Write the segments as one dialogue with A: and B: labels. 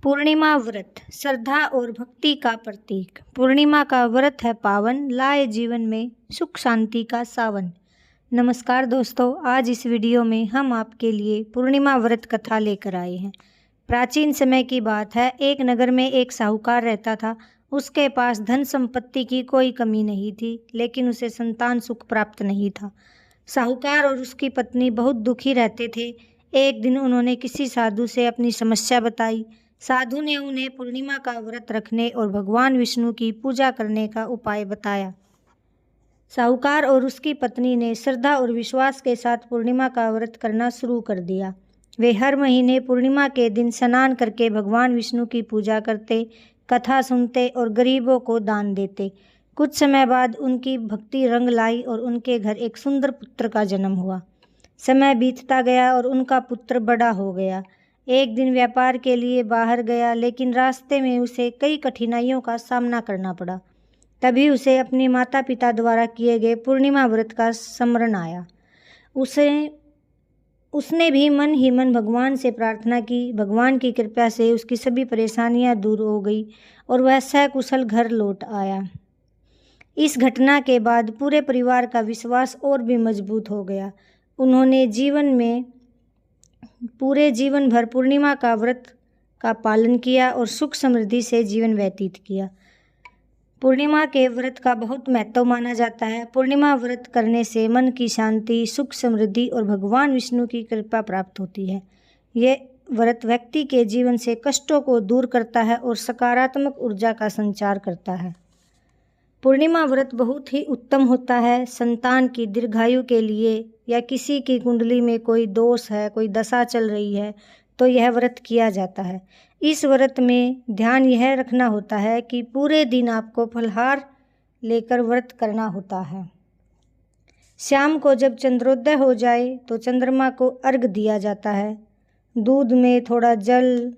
A: पूर्णिमा व्रत श्रद्धा और भक्ति का प्रतीक। पूर्णिमा का व्रत है पावन, लाए जीवन में सुख शांति का सावन। नमस्कार दोस्तों, आज इस वीडियो में हम आपके लिए पूर्णिमा व्रत कथा लेकर आए हैं। प्राचीन समय की बात है। एक नगर में एक साहूकार रहता था। उसके पास धन संपत्ति की कोई कमी नहीं थी, लेकिन उसे संतान सुख प्राप्त नहीं था। साहूकार और उसकी पत्नी बहुत दुखी रहते थे। एक दिन उन्होंने किसी साधु से अपनी समस्या बताई। साधु ने उन्हें पूर्णिमा का व्रत रखने और भगवान विष्णु की पूजा करने का उपाय बताया। साहूकार और उसकी पत्नी ने श्रद्धा और विश्वास के साथ पूर्णिमा का व्रत करना शुरू कर दिया। वे हर महीने पूर्णिमा के दिन स्नान करके भगवान विष्णु की पूजा करते, कथा सुनते और गरीबों को दान देते। कुछ समय बाद उनकी भक्ति रंग लाई और उनके घर एक सुंदर पुत्र का जन्म हुआ। समय बीतता गया और उनका पुत्र बड़ा हो गया। एक दिन व्यापार के लिए बाहर गया, लेकिन रास्ते में उसे कई कठिनाइयों का सामना करना पड़ा। तभी उसे अपने माता पिता द्वारा किए गए पूर्णिमा व्रत का स्मरण आया। उसने भी मन ही मन भगवान से प्रार्थना की। भगवान की कृपा से उसकी सभी परेशानियां दूर हो गई और वह सकुशल घर लौट आया। इस घटना के बाद पूरे परिवार का विश्वास और भी मजबूत हो गया। उन्होंने पूरे जीवन भर पूर्णिमा का व्रत का पालन किया और सुख समृद्धि से जीवन व्यतीत किया। पूर्णिमा के व्रत का बहुत महत्व माना जाता है। पूर्णिमा व्रत करने से मन की शांति, सुख समृद्धि और भगवान विष्णु की कृपा प्राप्त होती है। ये व्रत व्यक्ति के जीवन से कष्टों को दूर करता है और सकारात्मक ऊर्जा का संचार करता है। पूर्णिमा व्रत बहुत ही उत्तम होता है। संतान की दीर्घायु के लिए या किसी की कुंडली में कोई दोष है, कोई दशा चल रही है, तो यह व्रत किया जाता है। इस व्रत में ध्यान यह रखना होता है कि पूरे दिन आपको फलाहार लेकर व्रत करना होता है। शाम को जब चंद्रोदय हो जाए तो चंद्रमा को अर्घ दिया जाता है। दूध में थोड़ा जल,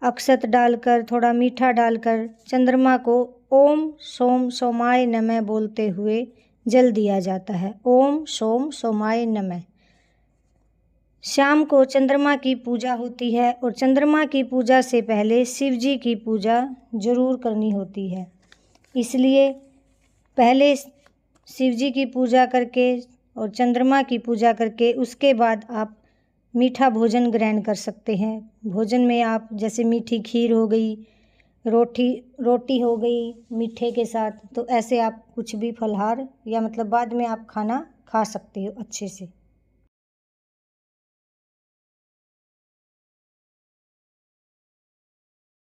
A: अक्षत डालकर, थोड़ा मीठा डालकर चंद्रमा को ओम सोम सोमाय नमः बोलते हुए जल दिया जाता है। ओम सोम सोमाय नमः। शाम को चंद्रमा की पूजा होती है और चंद्रमा की पूजा से पहले शिव जी की पूजा जरूर करनी होती है। इसलिए पहले शिव जी की पूजा करके और चंद्रमा की पूजा करके उसके बाद आप मीठा भोजन ग्रहण कर सकते हैं। भोजन में आप जैसे मीठी खीर हो गई, रोटी हो गई मीठे के साथ, तो ऐसे आप कुछ भी फलाहार या मतलब बाद में आप खाना खा सकते हो अच्छे से।